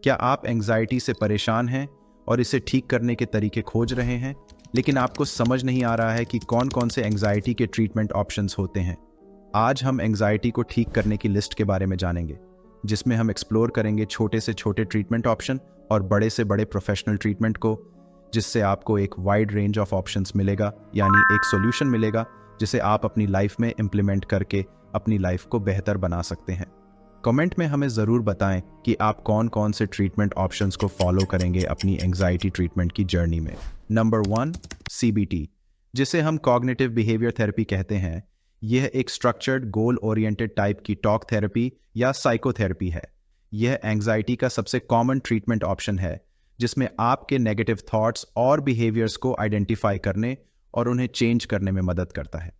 क्या आप एंग्जाइटी से परेशान हैं और इसे ठीक करने के तरीके खोज रहे हैं, लेकिन आपको समझ नहीं आ रहा है कि कौन कौन से एंग्जाइटी के ट्रीटमेंट ऑप्शंस होते हैं? आज हम एंग्जाइटी को ठीक करने की लिस्ट के बारे में जानेंगे, जिसमें हम एक्सप्लोर करेंगे छोटे से छोटे ट्रीटमेंट ऑप्शन और बड़े से बड़े प्रोफेशनल ट्रीटमेंट को, जिससे आपको एक वाइड रेंज ऑफ ऑप्शंस मिलेगा, यानी एक सॉल्यूशन मिलेगा जिसे आप अपनी लाइफ में इम्प्लीमेंट करके अपनी लाइफ को बेहतर बना सकते हैं। कमेंट में हमें ज़रूर बताएं कि आप कौन कौन से ट्रीटमेंट ऑप्शंस को फॉलो करेंगे अपनी एंग्जाइटी ट्रीटमेंट की जर्नी में। नंबर 1, CBT, जिसे हम कॉग्निटिव बिहेवियर थेरेपी कहते हैं। यह एक स्ट्रक्चर्ड गोल ओरिएंटेड टाइप की टॉक थेरेपी या साइकोथेरेपी है। यह एंग्जाइटी का सबसे कॉमन ट्रीटमेंट ऑप्शन है, जिसमें आपके नेगेटिव थॉट्स और बिहेवियर्स को आइडेंटिफाई करने और उन्हें चेंज करने में मदद करता है।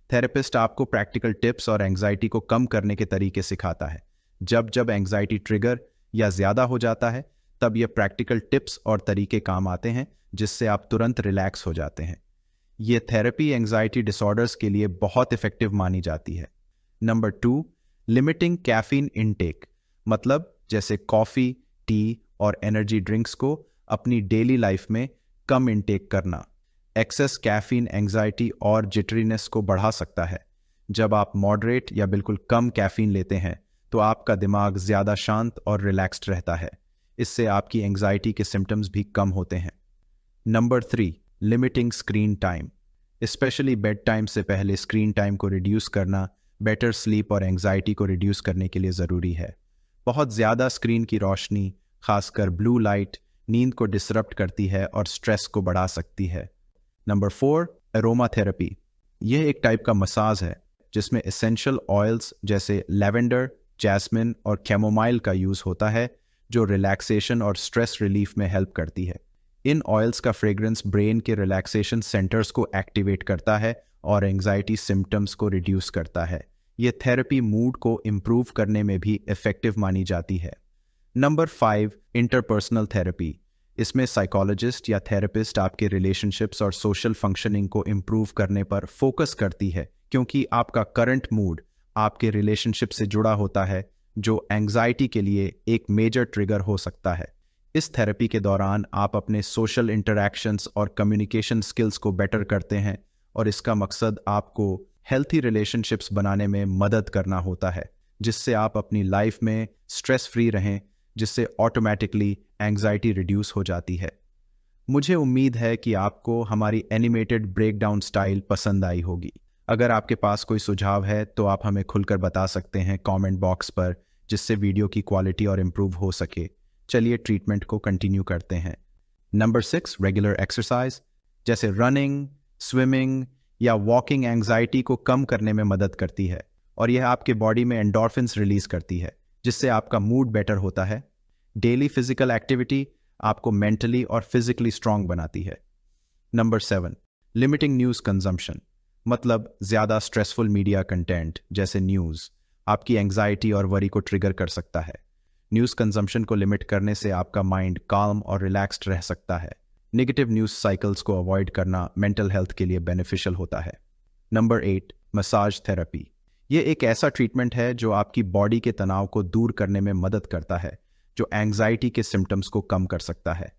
थेरेपिस्ट आपको प्रैक्टिकल टिप्स और एंग्जाइटी को कम करने के तरीके सिखाता है। जब जब एंग्जाइटी ट्रिगर या ज़्यादा हो जाता है, तब यह प्रैक्टिकल टिप्स और तरीके काम आते हैं, जिससे आप तुरंत रिलैक्स हो जाते हैं। यह थेरेपी एंग्जाइटी डिसऑर्डर्स के लिए बहुत इफेक्टिव मानी जाती है। नंबर 2, लिमिटिंग कैफीन इनटेक, मतलब जैसे कॉफ़ी, टी और एनर्जी ड्रिंक्स को अपनी डेली लाइफ में कम इनटेक करना। एक्सेस कैफीन एंग्जाइटी और जिटरीनेस को बढ़ा सकता है। जब आप मॉडरेट या बिल्कुल कम कैफीन लेते हैं, तो आपका दिमाग ज़्यादा शांत और रिलैक्स्ड रहता है। इससे आपकी एंग्जाइटी के सिम्टम्स भी कम होते हैं। Number 3, limiting screen time, specially bed time से पहले स्क्रीन टाइम को रिड्यूस करना बेटर स्लीप और एंग्जाइटी को रिड्यूस करने के लिए ज़रूरी है। बहुत ज़्यादा स्क्रीन की रोशनी, खासकर ब्लू लाइट, नींद को डिसरप्ट करती है और स्ट्रेस को बढ़ा सकती है। Number 4, aroma therapy. यह एक टाइप का मसाज है जिसमें एसेंशियल ऑयल्स जैसे लेवेंडर, जैस्मिन और कैमोमाइल का यूज़ होता है, जो रिलैक्सेशन और स्ट्रेस रिलीफ में हेल्प करती है। इन ऑयल्स का फ्रेग्रेंस ब्रेन के रिलैक्सेशन सेंटर्स को एक्टिवेट करता है और एंग्जाइटी सिम्टम्स को रिड्यूस करता है। यह थेरेपी मूड को इम्प्रूव करने में भी इफेक्टिव मानी जाती है। Number 5, interpersonal therapy. इसमें साइकोलॉजिस्ट या थेरेपिस्ट आपके रिलेशनशिप्स और सोशल फंक्शनिंग को इम्प्रूव करने पर फोकस करती है, क्योंकि आपका करंट मूड आपके रिलेशनशिप से जुड़ा होता है, जो एंग्जाइटी के लिए एक मेजर ट्रिगर हो सकता है। इस थेरेपी के दौरान आप अपने सोशल इंटरैक्शंस और कम्युनिकेशन स्किल्स को बेटर करते हैं, और इसका मकसद आपको हेल्थी रिलेशनशिप्स बनाने में मदद करना होता है, जिससे आप अपनी लाइफ में स्ट्रेस फ्री रहें, जिससे ऑटोमेटिकली एंग्जाइटी रिड्यूस हो जाती है। मुझे उम्मीद है कि आपको हमारी एनिमेटेड ब्रेकडाउन स्टाइल पसंद आई होगी। अगर आपके पास कोई सुझाव है तो आप हमें खुलकर बता सकते हैं कमेंट बॉक्स पर, जिससे वीडियो की क्वालिटी और इम्प्रूव हो सके। चलिए ट्रीटमेंट को कंटिन्यू करते हैं। नंबर 6, रेगुलर एक्सरसाइज, जैसे रनिंग, स्विमिंग या वॉकिंग एंग्जाइटी को कम करने में मदद करती है, और यह आपके बॉडी में एंडोर्फिन्स रिलीज करती है, जिससे आपका मूड बेटर होता है। डेली फिजिकल एक्टिविटी आपको मेंटली और फिजिकली स्ट्रांग बनाती है। नंबर 7, लिमिटिंग न्यूज़ कंजम्पशन, मतलब ज़्यादा स्ट्रेसफुल मीडिया कंटेंट जैसे न्यूज़ आपकी एंग्जाइटी और वरी को ट्रिगर कर सकता है। न्यूज़ कंजम्पशन को लिमिट करने से आपका माइंड काल्म और रिलैक्स्ड रह सकता है। नेगेटिव न्यूज़ साइकिल्स को अवॉइड करना मेंटल हेल्थ के लिए बेनिफिशियल होता है। Number 8, massage therapy. ये एक ऐसा ट्रीटमेंट है जो आपकी बॉडी के तनाव को दूर करने में मदद करता है, जो एंग्जाइटी के सिम्टम्स को कम कर सकता है।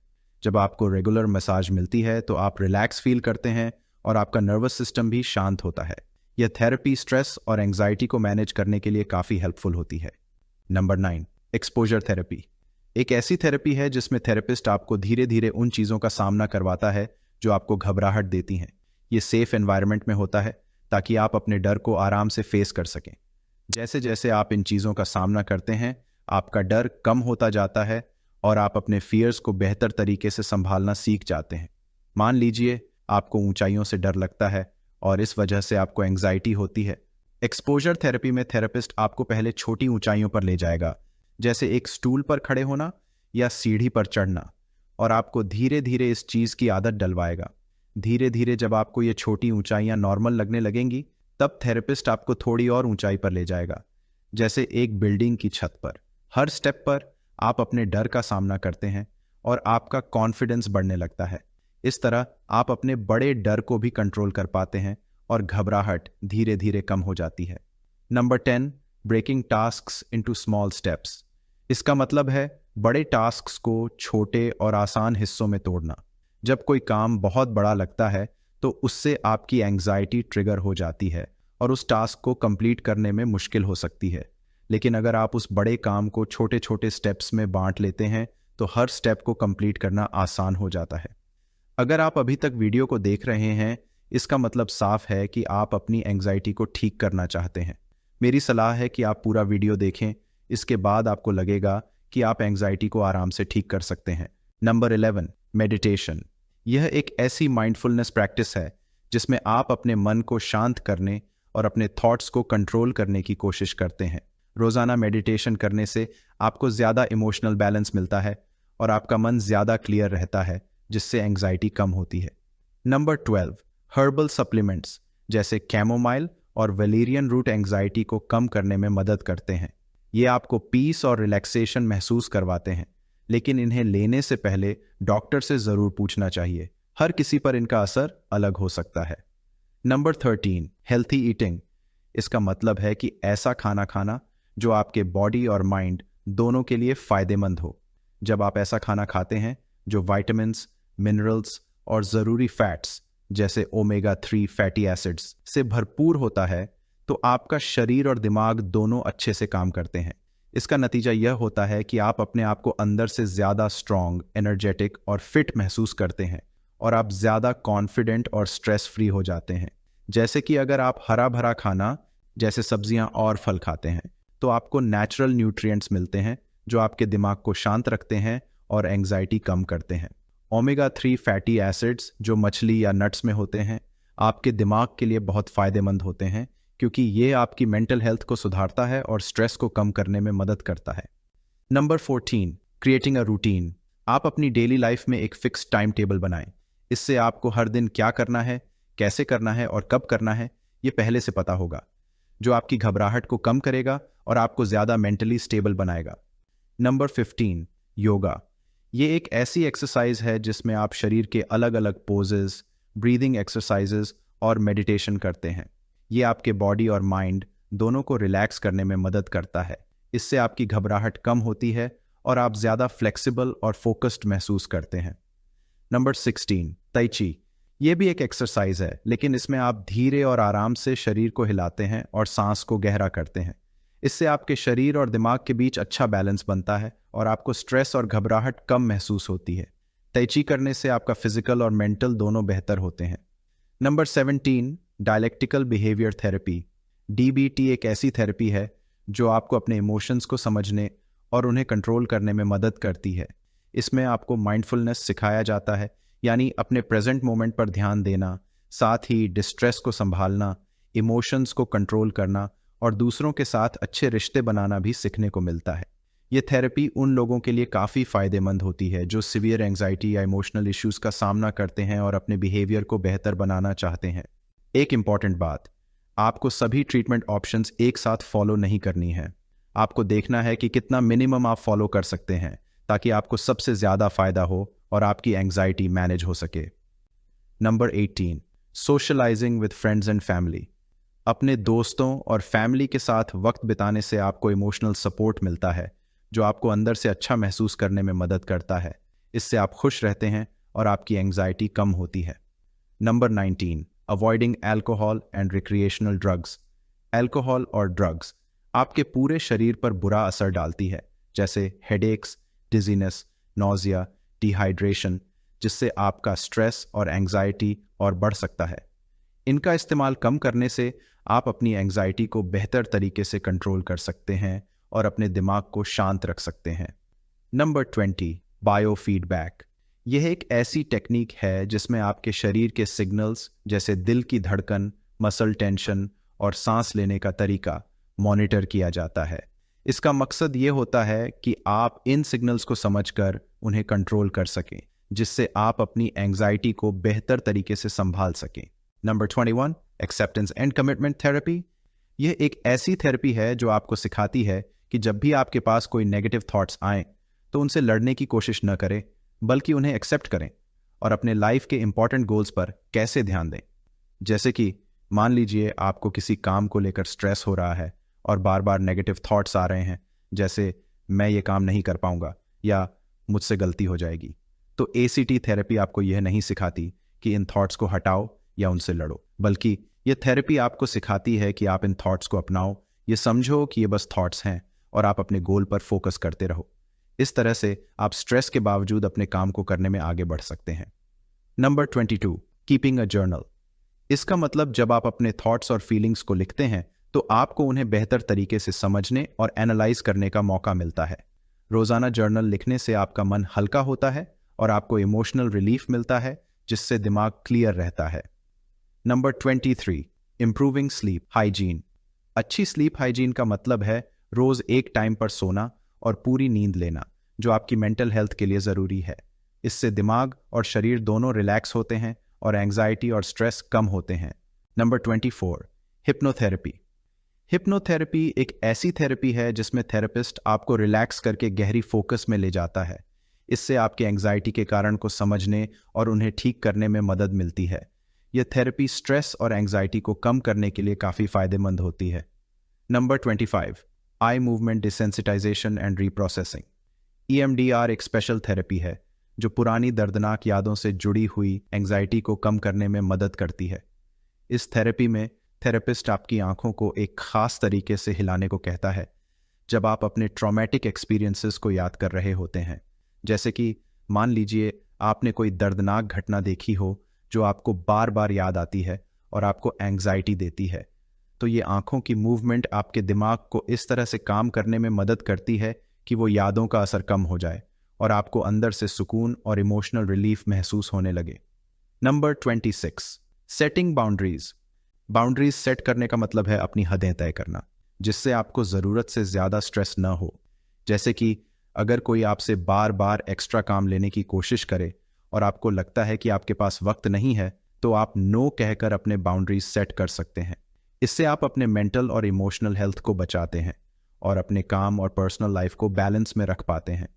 जब आपको रेगुलर मसाज मिलती है तो आप रिलैक्स फील करते हैं और आपका नर्वस सिस्टम भी शांत होता है। यह थेरेपी स्ट्रेस और एंग्जाइटी को मैनेज करने के लिए काफ़ी हेल्पफुल होती है। Number 9, exposure therapy. एक ऐसी थेरेपी है जिसमें थेरेपिस्ट आपको धीरे धीरे उन चीज़ों का सामना करवाता है जो आपको घबराहट देती हैं। ये सेफ एनवायरनमेंट में होता है, ताकि आप अपने डर को आराम से फेस कर सकें। जैसे जैसे आप इन चीज़ों का सामना करते हैं, आपका डर कम होता जाता है और आप अपने फियर्स को बेहतर तरीके से संभालना सीख जाते हैं। मान लीजिए आपको ऊंचाइयों से डर लगता है और इस वजह से आपको एंग्जाइटी होती है। एक्सपोजर थेरेपी में थेरेपिस्ट आपको पहले छोटी ऊंचाइयों पर ले जाएगा, जैसे एक स्टूल पर खड़े होना या सीढ़ी पर चढ़ना, और आपको धीरे धीरे इस चीज़ की आदत डलवाएगा। धीरे धीरे जब आपको ये छोटी ऊंचाइयां नॉर्मल लगने लगेंगी, तब थेरेपिस्ट आपको थोड़ी और ऊंचाई पर ले जाएगा, जैसे एक बिल्डिंग की छत पर। हर स्टेप पर आप अपने डर का सामना करते हैं और आपका कॉन्फिडेंस बढ़ने लगता है। इस तरह आप अपने बड़े डर को भी कंट्रोल कर पाते हैं और घबराहट धीरे धीरे कम हो जाती है। Number 10, breaking tasks into small steps. इसका मतलब है बड़े टास्क्स को छोटे और आसान हिस्सों में तोड़ना। जब कोई काम बहुत बड़ा लगता है तो उससे आपकी एंग्जाइटी ट्रिगर हो जाती है और उस टास्क को कंप्लीट करने में मुश्किल हो सकती है। लेकिन अगर आप उस बड़े काम को छोटे छोटे स्टेप्स में बांट लेते हैं तो हर स्टेप को कंप्लीट करना आसान हो जाता है। अगर आप अभी तक वीडियो को देख रहे हैं, इसका मतलब साफ है कि आप अपनी एंग्जाइटी को ठीक करना चाहते हैं। मेरी सलाह है कि आप पूरा वीडियो देखें, इसके बाद आपको लगेगा कि आप एंग्जाइटी को आराम से ठीक कर सकते हैं। Number 11, meditation. यह एक ऐसी माइंडफुलनेस प्रैक्टिस है जिसमें आप अपने मन को शांत करने और अपने थॉट्स को कंट्रोल करने की कोशिश करते हैं। रोजाना मेडिटेशन करने से आपको ज़्यादा इमोशनल बैलेंस मिलता है और आपका मन ज़्यादा क्लियर रहता है, जिससे एंग्जाइटी कम होती है। नंबर 12, हर्बल सप्लीमेंट्स जैसे कैमोमाइल और वेलेरियन रूट एंग्जाइटी को कम करने में मदद करते हैं। ये आपको पीस और रिलैक्सेशन महसूस करवाते हैं, लेकिन इन्हें लेने से पहले डॉक्टर से ज़रूर पूछना चाहिए। हर किसी पर इनका असर अलग हो सकता है। Number 13, healthy eating. इसका मतलब है कि ऐसा खाना खाना जो आपके बॉडी और माइंड दोनों के लिए फ़ायदेमंद हो। जब आप ऐसा खाना खाते हैं जो विटामिन्स, मिनरल्स और ज़रूरी फैट्स जैसे ओमेगा 3 फैटी एसिड्स से भरपूर होता है, तो आपका शरीर और दिमाग दोनों अच्छे से काम करते हैं। इसका नतीजा यह होता है कि आप अपने आप को अंदर से ज़्यादा स्ट्रॉन्ग, एनर्जेटिक और फिट महसूस करते हैं और आप ज़्यादा कॉन्फिडेंट और स्ट्रेस फ्री हो जाते हैं। जैसे कि अगर आप हरा भरा खाना जैसे सब्जियां और फल खाते हैं तो आपको नेचुरल न्यूट्रिएंट्स मिलते हैं जो आपके दिमाग को शांत रखते हैं और एंग्जाइटी कम करते हैं। ओमेगा 3 फैटी एसिड्स जो मछली या नट्स में होते हैं आपके दिमाग के लिए बहुत फ़ायदेमंद होते हैं, क्योंकि ये आपकी मेंटल हेल्थ को सुधारता है और स्ट्रेस को कम करने में मदद करता है। Number 14, creating a routine. आप अपनी डेली लाइफ में एक फिक्स टाइम टेबल बनाएं। इससे आपको हर दिन क्या करना है, कैसे करना है और कब करना है, ये पहले से पता होगा, जो आपकी घबराहट को कम करेगा और आपको ज़्यादा मेंटली स्टेबल बनाएगा। नंबर 15, योगा। ये एक ऐसी एक्सरसाइज है जिसमें आप शरीर के अलग अलग पोजेस, ब्रीदिंग एक्सरसाइजेस और मेडिटेशन करते हैं। ये आपके बॉडी और माइंड दोनों को रिलैक्स करने में मदद करता है। इससे आपकी घबराहट कम होती है और आप ज़्यादा फ्लेक्सिबल और फोकस्ड महसूस करते हैं। नंबर 16, ताई ची। ये भी एक एक्सरसाइज है, लेकिन इसमें आप धीरे और आराम से शरीर को हिलाते हैं और सांस को गहरा करते हैं। इससे आपके शरीर और दिमाग के बीच अच्छा बैलेंस बनता है और आपको स्ट्रेस और घबराहट कम महसूस होती है। ताई ची करने से आपका फिजिकल और मेंटल दोनों बेहतर होते हैं। Number 17, dialectical behaviour therapy. DBT एक ऐसी थेरेपी है जो आपको अपने इमोशंस को समझने और उन्हें कंट्रोल करने में मदद करती है। इसमें आपको माइंडफुलनेस सिखाया जाता है, यानी अपने प्रेजेंट मोमेंट पर ध्यान देना, साथ ही डिस्ट्रेस को संभालना, इमोशंस को कंट्रोल करना और दूसरों के साथ अच्छे रिश्ते बनाना भी सीखने को मिलता है। ये थेरेपी उन लोगों के लिए काफ़ी फ़ायदेमंद होती है जो सीवियर एंग्जाइटी या इमोशनल इश्यूज़ का सामना करते हैं और अपने बिहेवियर को बेहतर बनाना चाहते हैं। एक इम्पॉर्टेंट बात, आपको सभी ट्रीटमेंट ऑप्शंस एक साथ फॉलो नहीं करनी है। आपको देखना है कि कितना मिनिमम आप फॉलो कर सकते हैं ताकि आपको सबसे ज़्यादा फ़ायदा हो और आपकी एंग्जाइटी मैनेज हो सके। Number 18, socializing with friends and family. अपने दोस्तों और फैमिली के साथ वक्त बिताने से आपको इमोशनल सपोर्ट मिलता है जो आपको अंदर से अच्छा महसूस करने में मदद करता है। इससे आप खुश रहते हैं और आपकी एंग्जाइटी कम होती है। Number 19, avoiding alcohol and recreational drugs. Alcohol और ड्रग्स आपके पूरे शरीर पर बुरा असर डालती है, जैसे हेडेक्स, डिजीनेस, नोजिया, डिहाइड्रेशन, जिससे आपका स्ट्रेस और एंग्जाइटी और बढ़ सकता है। इनका इस्तेमाल कम करने से आप अपनी एंग्जाइटी को बेहतर तरीके से कंट्रोल कर सकते हैं और अपने दिमाग को शांत रख सकते हैं। Number 20, biofeedback. यह एक ऐसी टेक्निक है जिसमें आपके शरीर के सिग्नल्स जैसे दिल की धड़कन, मसल टेंशन और सांस लेने का तरीका मॉनिटर किया जाता है। इसका मकसद ये होता है कि आप इन सिग्नल्स को समझकर उन्हें कंट्रोल कर सकें, जिससे आप अपनी एंग्जाइटी को बेहतर तरीके से संभाल सकें। Number 21, acceptance and commitment therapy. यह एक ऐसी थेरेपी है जो आपको सिखाती है कि जब भी आपके पास कोई नेगेटिव थॉट्स आएं तो उनसे लड़ने की कोशिश न करें, बल्कि उन्हें एक्सेप्ट करें और अपने लाइफ के इंपॉर्टेंट गोल्स पर कैसे ध्यान दें। जैसे कि मान लीजिए आपको किसी काम को लेकर स्ट्रेस हो रहा है और बार बार नेगेटिव थॉट्स आ रहे हैं, जैसे मैं ये काम नहीं कर पाऊंगा या मुझसे गलती हो जाएगी। तो ACT थेरेपी आपको यह नहीं सिखाती कि इन थॉट्स को हटाओ या उनसे लड़ो, बल्कि ये थेरेपी आपको सिखाती है कि आप इन थॉट्स को अपनाओ, ये समझो कि ये बस थॉट्स हैं और आप अपने गोल पर फोकस करते रहो। इस तरह से आप स्ट्रेस के बावजूद अपने काम को करने में आगे बढ़ सकते हैं। Number 22, keeping a journal. इसका मतलब जब आप अपने थॉट्स और फीलिंग्स को लिखते हैं तो आपको उन्हें बेहतर तरीके से समझने और एनालाइज करने का मौका मिलता है। रोजाना जर्नल लिखने से आपका मन हल्का होता है और आपको इमोशनल रिलीफ मिलता है, जिससे दिमाग क्लियर रहता है। Number 23, improving sleep hygiene. अच्छी स्लीप हाइजीन का मतलब है रोज एक टाइम पर सोना और पूरी नींद लेना, जो आपकी मेंटल हेल्थ के लिए जरूरी है। इससे दिमाग और शरीर दोनों रिलैक्स होते हैं और एंजाइटी और स्ट्रेस कम होते हैं। Number 24, hypnotherapy. हिप्नोथेरेपी एक ऐसी थेरेपी है जिसमें थेरेपिस्ट आपको रिलैक्स करके गहरी फोकस में ले जाता है। इससे आपके एंजाइटी के कारण को समझने और उन्हें ठीक करने में मदद मिलती है। यह थेरेपी स्ट्रेस और एंजाइटी को कम करने के लिए काफ़ी फायदेमंद होती है। Number 25, eye movement desensitization and reprocessing. EMDR एक स्पेशल थेरेपी है जो पुरानी दर्दनाक यादों से जुड़ी हुई एंजाइटी को कम करने में मदद करती है। इस थेरेपी में थेरेपिस्ट आपकी आंखों को एक खास तरीके से हिलाने को कहता है जब आप अपने ट्रॉमेटिक एक्सपीरियंसेस को याद कर रहे होते हैं। जैसे कि मान लीजिए आपने कोई दर्दनाक घटना देखी हो जो आपको बार बार याद आती है और आपको एंग्जाइटी देती है, तो ये आंखों की मूवमेंट आपके दिमाग को इस तरह से काम करने में मदद करती है कि वो यादों का असर कम हो जाए और आपको अंदर से सुकून और इमोशनल रिलीफ महसूस होने लगे। Number 26, setting boundaries. Boundaries set करने का मतलब है अपनी हदें तय करना, जिससे आपको ज़रूरत से ज़्यादा स्ट्रेस न हो। जैसे कि अगर कोई आपसे बार बार एक्स्ट्रा काम लेने की कोशिश करे और आपको लगता है कि आपके पास वक्त नहीं है, तो आप नो कहकर अपने बाउंड्रीज सेट कर सकते हैं। इससे आप अपने मेंटल और इमोशनल हेल्थ को बचाते हैं और अपने काम और पर्सनल लाइफ को बैलेंस में रख पाते हैं।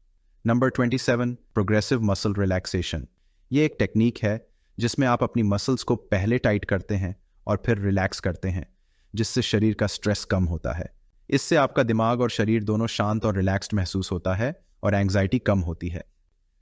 Number 27, progressive muscle relaxation. ये एक टेक्निक है जिसमें आप अपनी मसल्स को पहले टाइट करते हैं और फिर रिलैक्स करते हैं, जिससे शरीर का स्ट्रेस कम होता है। इससे आपका दिमाग और शरीर दोनों शांत और रिलैक्स्ड महसूस होता है और एंग्जाइटी कम होती है।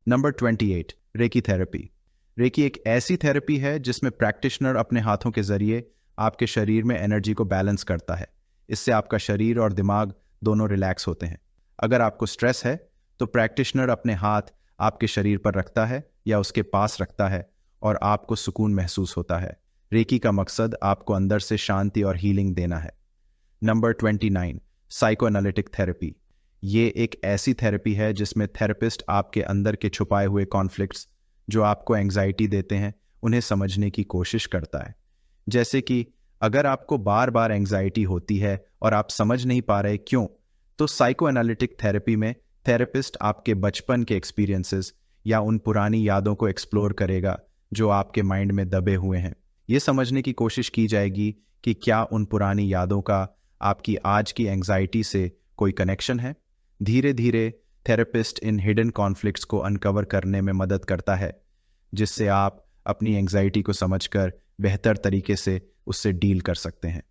Number 28, recce therapy. रेकी एक ऐसी थेरेपी है जिसमें प्रैक्टिशनर अपने हाथों के जरिए आपके शरीर में एनर्जी को बैलेंस करता है। इससे आपका शरीर और दिमाग दोनों रिलैक्स होते हैं। अगर आपको स्ट्रेस है तो प्रैक्टिशनर अपने हाथ आपके शरीर पर रखता है या उसके पास रखता है और आपको सुकून महसूस होता है। रेकी का मकसद आपको अंदर से शांति और हीलिंग देना है। Number 29, psychoanalytic therapy. ये एक ऐसी थेरेपी है जिसमें थेरेपिस्ट आपके अंदर के छुपाए हुए कॉन्फ्लिक्ट्स जो आपको एंग्जाइटी देते हैं उन्हें समझने की कोशिश करता है। जैसे कि अगर आपको बार बार एंग्जाइटी होती है और आप समझ नहीं पा रहे क्यों, तो साइकोएनालिटिक थेरेपी में थेरेपिस्ट आपके बचपन के एक्सपीरियंसेस या उन पुरानी यादों को एक्सप्लोर करेगा जो आपके माइंड में दबे हुए हैं। ये समझने की कोशिश की जाएगी कि क्या उन पुरानी यादों का आपकी आज की एंग्जाइटी से कोई कनेक्शन है। धीरे धीरे थेरेपिस्ट इन हिडन कॉन्फ्लिक्ट्स को अनकवर करने में मदद करता है, जिससे आप अपनी एंग्जाइटी को समझकर बेहतर तरीके से उससे डील कर सकते हैं।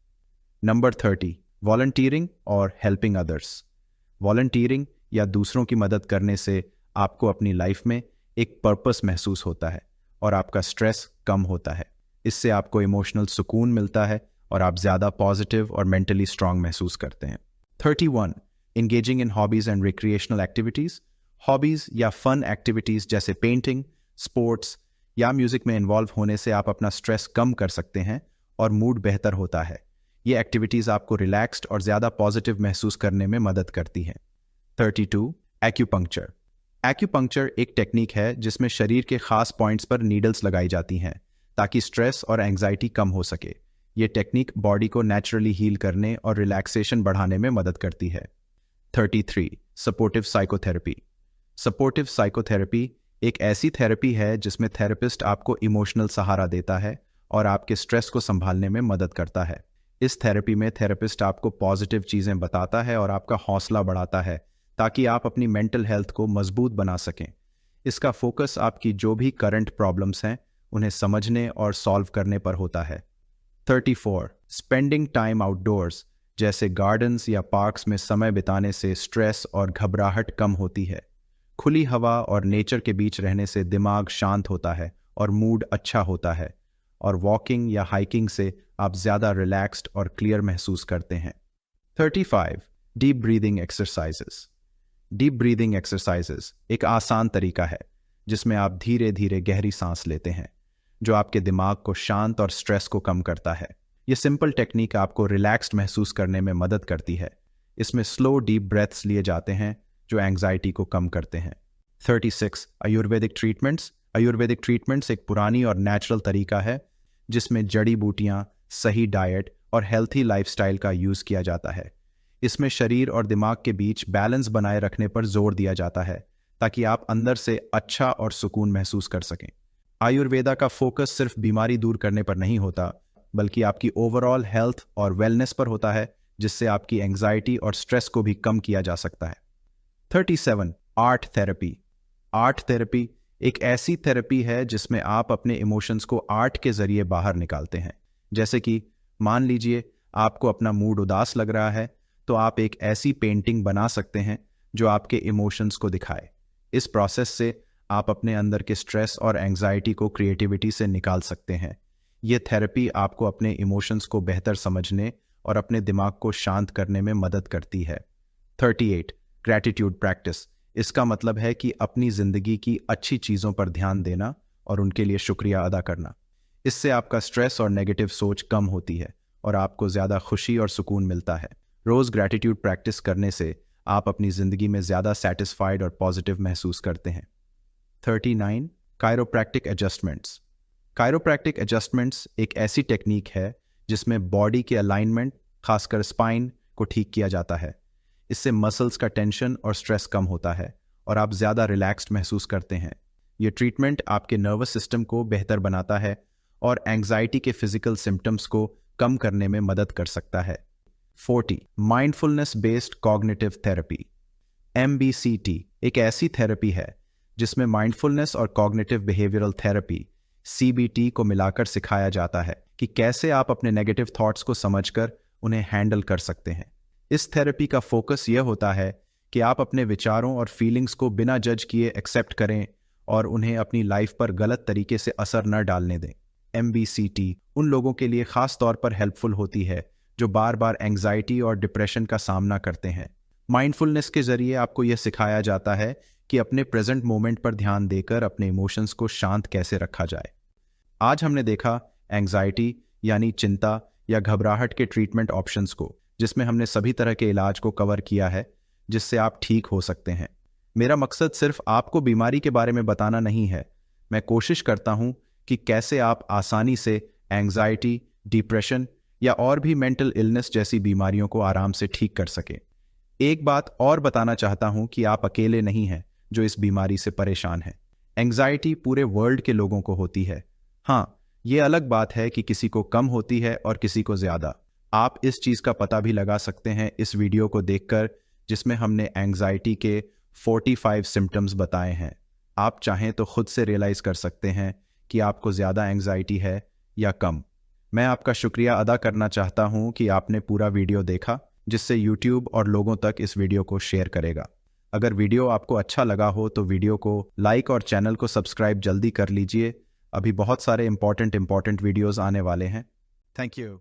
नंबर 30, वॉलंटियरिंग और हेल्पिंग अदर्स। वॉलंटियरिंग या दूसरों की मदद करने से आपको अपनी लाइफ में एक पर्पस महसूस होता है और आपका स्ट्रेस कम होता है। इससे आपको इमोशनल सुकून मिलता है और आप ज़्यादा पॉजिटिव और मेंटली स्ट्रांग महसूस करते हैं। 31, engaging in hobbies and recreational activities. Hobbies या फन एक्टिविटीज़ जैसे पेंटिंग, स्पोर्ट्स या म्यूजिक में इन्वॉल्व होने से आप अपना स्ट्रेस कम कर सकते हैं और मूड बेहतर होता है। ये एक्टिविटीज़ आपको रिलैक्स्ड और ज़्यादा पॉजिटिव महसूस करने में मदद करती हैं। 32, एक्यूपंक्चर। एक्यूपंक्चर एक टेक्निक है जिसमें शरीर के खास पॉइंट्स पर नीडल्स लगाई जाती हैं ताकि स्ट्रेस और एंग्जाइटी कम हो सके। ये टेक्निक बॉडी को नेचुरली हील करने और रिलैक्सेशन बढ़ाने में मदद करती है। 33, सपोर्टिव साइकोथेरेपी। सपोर्टिव साइकोथेरेपी एक ऐसी थेरेपी है जिसमें थेरेपिस्ट आपको इमोशनल सहारा देता है और आपके स्ट्रेस को संभालने में मदद करता है। इस थेरेपी में थेरेपिस्ट आपको पॉजिटिव चीज़ें बताता है और आपका हौसला बढ़ाता है ताकि आप अपनी मेंटल हेल्थ को मजबूत बना सकें। इसका फोकस आपकी जो भी करंट प्रॉब्लम्स हैं उन्हें समझने और सॉल्व करने पर होता है। 34, स्पेंडिंग टाइम आउटडोर्स जैसे गार्डन्स या पार्क्स में समय बिताने से स्ट्रेस और घबराहट कम होती है। खुली हवा और नेचर के बीच रहने से दिमाग शांत होता है और मूड अच्छा होता है, और वॉकिंग या हाइकिंग से आप ज़्यादा रिलैक्स्ड और क्लियर महसूस करते हैं। 35. Deep breathing exercises. Deep breathing exercises एक आसान तरीका है जिसमें आप धीरे धीरे गहरी सांस लेते हैं, जो आपके दिमाग को शांत और स्ट्रेस को कम करता है। ये सिंपल टेक्निक आपको रिलैक्स्ड महसूस करने में मदद करती है। इसमें स्लो डीप ब्रेथ्स लिए जाते हैं जो एंग्जाइटी को कम करते हैं। 36. आयुर्वेदिक ट्रीटमेंट्स। आयुर्वेदिक ट्रीटमेंट्स एक पुरानी और नेचुरल तरीका है जिसमें जड़ी बूटियां, सही डाइट और हेल्थी लाइफस्टाइल का यूज़ किया जाता है। इसमें शरीर और दिमाग के बीच बैलेंस बनाए रखने पर जोर दिया जाता है ताकि आप अंदर से अच्छा और सुकून महसूस कर सकें। आयुर्वेदा का फोकस सिर्फ बीमारी दूर करने पर नहीं होता, बल्कि आपकी ओवरऑल हेल्थ और वेलनेस पर होता है, जिससे आपकी एंग्जाइटी और स्ट्रेस को भी कम किया जा सकता है। 37. Art therapy. आर्ट थेरेपी एक ऐसी थेरेपी है जिसमें आप अपने इमोशंस को आर्ट के जरिए बाहर निकालते हैं। जैसे कि मान लीजिए आपको अपना मूड उदास लग रहा है, तो आप एक ऐसी पेंटिंग बना सकते हैं जो आपके इमोशंस को दिखाए। इस प्रोसेस से आप अपने अंदर के स्ट्रेस और एंग्जाइटी को क्रिएटिविटी से निकाल सकते हैं। ये थेरेपी आपको अपने इमोशंस को बेहतर समझने और अपने दिमाग को शांत करने में मदद करती है। 38. Gratitude practice. इसका मतलब है कि अपनी ज़िंदगी की अच्छी चीज़ों पर ध्यान देना और उनके लिए शुक्रिया अदा करना। इससे आपका स्ट्रेस और नेगेटिव सोच कम होती है और आपको ज़्यादा खुशी और सुकून मिलता है। रोज़ ग्रैटिट्यूड प्रैक्टिस करने से आप अपनी ज़िंदगी में ज़्यादा सेटिस्फाइड और पॉजिटिव महसूस करते हैं। 39. Chiropractic adjustments. कायरोप्रैक्टिक एडजस्टमेंट्स एक ऐसी टेक्निक है जिसमें बॉडी के अलाइनमेंट, खासकर स्पाइन, को ठीक किया जाता है। इससे मसल्स का टेंशन और स्ट्रेस कम होता है और आप ज़्यादा रिलैक्स्ड महसूस करते हैं। ये ट्रीटमेंट आपके नर्वस सिस्टम को बेहतर बनाता है और एंग्जाइटी के फिजिकल सिम्टम्स को कम करने में मदद कर सकता है। 40. Mindfulness based cognitive therapy. MBCT एक ऐसी थेरेपी है जिसमें माइंडफुलनेस और कॉग्निटिव बिहेवियरल थेरेपी CBT को मिलाकर सिखाया जाता है कि कैसे आप अपने नेगेटिव थॉट्स को समझकर उन्हें हैंडल कर सकते हैं। इस थेरेपी का फोकस यह होता है कि आप अपने विचारों और फीलिंग्स को बिना जज किए एक्सेप्ट करें और उन्हें अपनी लाइफ पर गलत तरीके से असर न डालने दें। MBCT उन लोगों के लिए खास तौर पर हेल्पफुल होती है जो बार बार एंग्जाइटी और डिप्रेशन का सामना करते हैं। माइंडफुलनेस के जरिए आपको यह सिखाया जाता है कि अपने प्रेजेंट मोमेंट पर ध्यान देकर अपने इमोशंस को शांत कैसे रखा जाए। आज हमने देखा एंग्जाइटी यानी चिंता या घबराहट के ट्रीटमेंट ऑप्शंस को, जिसमें हमने सभी तरह के इलाज को कवर किया है जिससे आप ठीक हो सकते हैं। मेरा मकसद सिर्फ आपको बीमारी के बारे में बताना नहीं है। मैं कोशिश करता हूं कि कैसे आप आसानी से एंग्जाइटी, डिप्रेशन या और भी मेंटल इलनेस जैसी बीमारियों को आराम से ठीक कर सकें। एक बात और बताना चाहता हूं कि आप अकेले नहीं हैं जो इस बीमारी से परेशान हैं। एंग्जाइटी पूरे वर्ल्ड के लोगों को होती है। हाँ, ये अलग बात है कि किसी को कम होती है और किसी को ज़्यादा। आप इस चीज़ का पता भी लगा सकते हैं इस वीडियो को देखकर, जिसमें हमने एंग्जाइटी के 45 सिम्टम्स बताए हैं। आप चाहें तो खुद से रियलाइज़ कर सकते हैं कि आपको ज़्यादा एंग्जाइटी है या कम। मैं आपका शुक्रिया अदा करना चाहता हूं कि आपने पूरा वीडियो देखा, जिससे YouTube और लोगों तक इस वीडियो को शेयर करेगा। अगर वीडियो आपको अच्छा लगा हो तो वीडियो को लाइक और चैनल को सब्सक्राइब जल्दी कर लीजिए। अभी बहुत सारे इंपॉर्टेंट वीडियोज़ आने वाले हैं। Thank you.